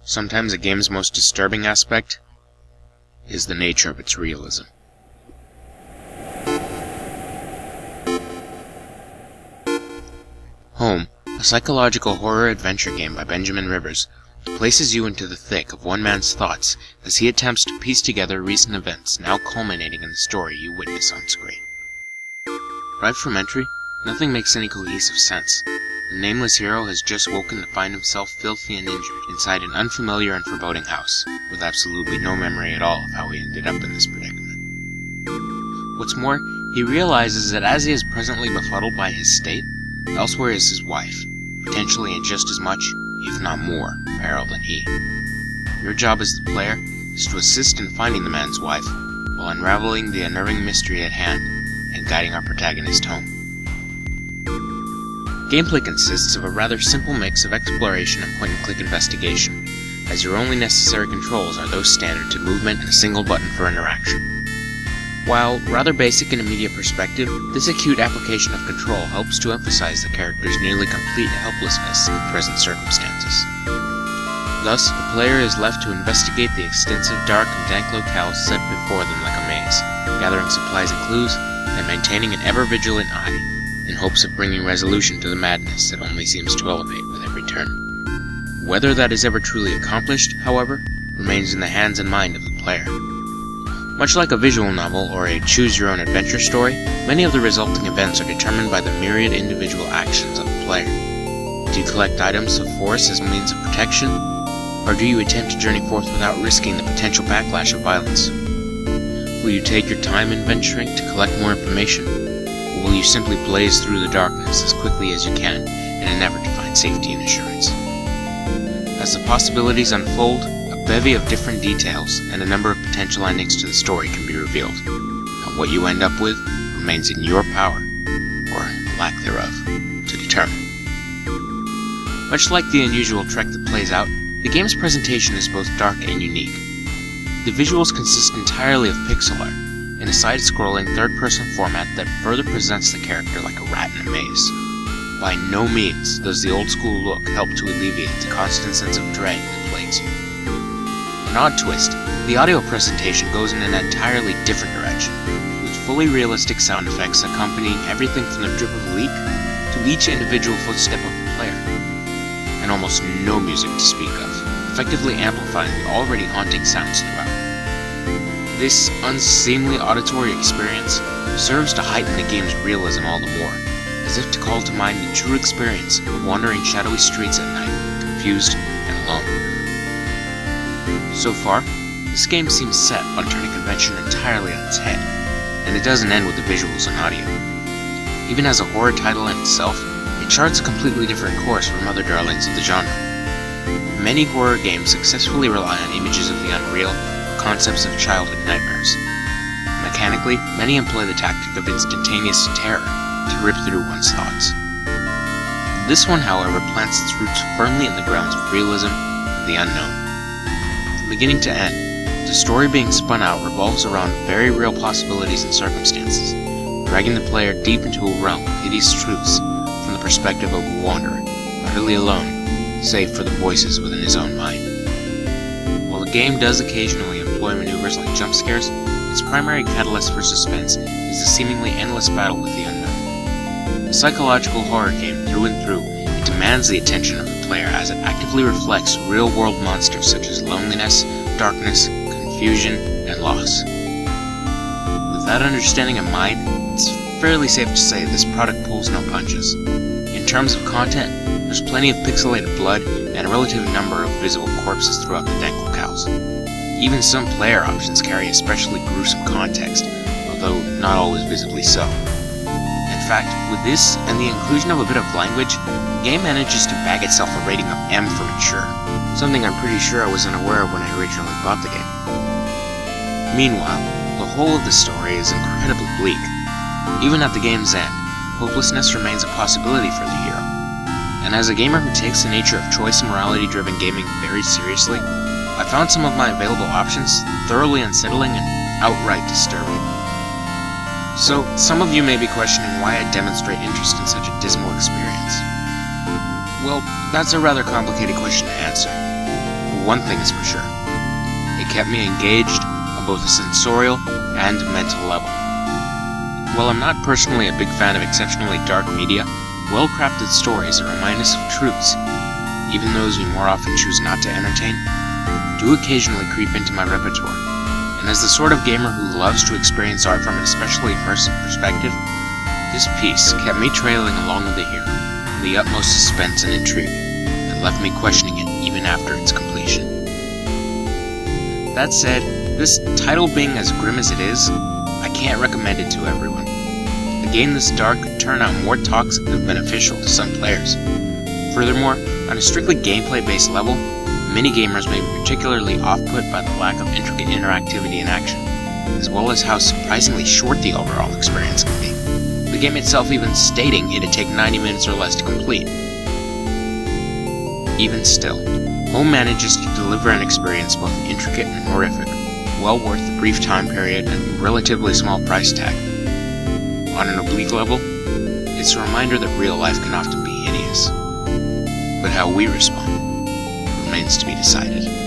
Sometimes a game's most disturbing aspect is the nature of its realism. Home, a psychological horror adventure game by Benjamin Rivers, places you into the thick of one man's thoughts as he attempts to piece together recent events now culminating in the story you witness on screen. Right from entry, nothing makes any cohesive sense. The nameless hero has just woken to find himself filthy and injured inside an unfamiliar and foreboding house, with absolutely no memory at all of how he ended up in this predicament. What's more, he realizes that as he is presently befuddled by his state, elsewhere is his wife, potentially in just as much, if not more, peril than he. Your job as the player is to assist in finding the man's wife, while unraveling the unnerving mystery at hand and guiding our protagonist home. Gameplay consists of a rather simple mix of exploration and point-and-click investigation, as your only necessary controls are those standard to movement and a single button for interaction. While rather basic in immediate perspective, this acute application of control helps to emphasize the character's nearly complete helplessness in present circumstances. Thus, the player is left to investigate the extensive dark and dank locales set before them like a maze, gathering supplies and clues, and maintaining an ever-vigilant eye, in hopes of bringing resolution to the madness that only seems to elevate with every turn. Whether that is ever truly accomplished, however, remains in the hands and mind of the player. Much like a visual novel or a choose-your-own-adventure story, many of the resulting events are determined by the myriad individual actions of the player. Do you collect items of force as means of protection, or do you attempt to journey forth without risking the potential backlash of violence? Will you take your time in venturing to collect more information, or will you simply blaze through the darkness as quickly as you can in an effort to find safety and assurance? As the possibilities unfold, a bevy of different details and a number of potential endings to the story can be revealed, and what you end up with remains in your power, or lack thereof, to determine. Much like the unusual trek that plays out, the game's presentation is both dark and unique. The visuals consist entirely of pixel art, in a side-scrolling third-person format that further presents the character like a rat in a maze. By no means does the old-school look help to alleviate the constant sense of dread that plagues you. An odd twist, the audio presentation goes in an entirely different direction, with fully realistic sound effects accompanying everything from the drip of a leak to each individual footstep of the player, and almost no music to speak of, effectively amplifying the already haunting sounds throughout. This unseemly auditory experience serves to heighten the game's realism all the more, as if to call to mind the true experience of wandering shadowy streets at night, confused and alone. So far, this game seems set on turning convention entirely on its head, and it doesn't end with the visuals and audio. Even as a horror title in itself, it charts a completely different course from other darlings of the genre. Many horror games successfully rely on images of the unreal, or concepts of childhood nightmares. Mechanically, many employ the tactic of instantaneous terror to rip through one's thoughts. This one, however, plants its roots firmly in the grounds of realism and the unknown. From beginning to end, the story being spun out revolves around very real possibilities and circumstances, dragging the player deep into a realm of hideous truths from the perspective of a wanderer, utterly alone, save for the voices within his own mind. While the game does occasionally employ maneuvers like jump scares, its primary catalyst for suspense is the seemingly endless battle with the unknown. A psychological horror game through and through, it demands the attention of the player as it actively reflects real-world monsters such as loneliness, darkness, confusion, and loss. With that understanding in mind, it's fairly safe to say this product pulls no punches. In terms of content, there's plenty of pixelated blood and a relative number of visible corpses throughout the dank locales. Even some player options carry especially gruesome context, although not always visibly so. In fact, with this and the inclusion of a bit of language, the game manages to bag itself a rating of M for mature, something I'm pretty sure I was unaware of when I originally bought the game. Meanwhile, the whole of the story is incredibly bleak. Even at the game's end, hopelessness remains a possibility for the hero. And as a gamer who takes the nature of choice and morality-driven gaming very seriously, I found some of my available options thoroughly unsettling and outright disturbing. So, some of you may be questioning why I demonstrate interest in such a dismal experience. Well, that's a rather complicated question to answer. one thing is for sure. It kept me engaged on both a sensorial and mental level. While I'm not personally a big fan of exceptionally dark media, well-crafted stories that remind us of truths, even those we more often choose not to entertain, do occasionally creep into my repertoire. And as the sort of gamer who loves to experience art from an especially immersive perspective, this piece kept me trailing along with the hero, in the utmost suspense and intrigue, that left me questioning it even after its completion. That said, this title being as grim as it is, I can't recommend it to everyone. A game this dark could turn out more toxic than beneficial to some players. Furthermore, on a strictly gameplay-based level, many gamers may be particularly off-put by the lack of intricate interactivity and action, as well as how surprisingly short the overall experience can be, the game itself even stating it'd take 90 minutes or less to complete. Even still, Home manages to deliver an experience both intricate and horrific, well worth the brief time period and relatively small price tag. On an oblique level, it's a reminder that real life can often be hideous, but how we respond remains to be decided.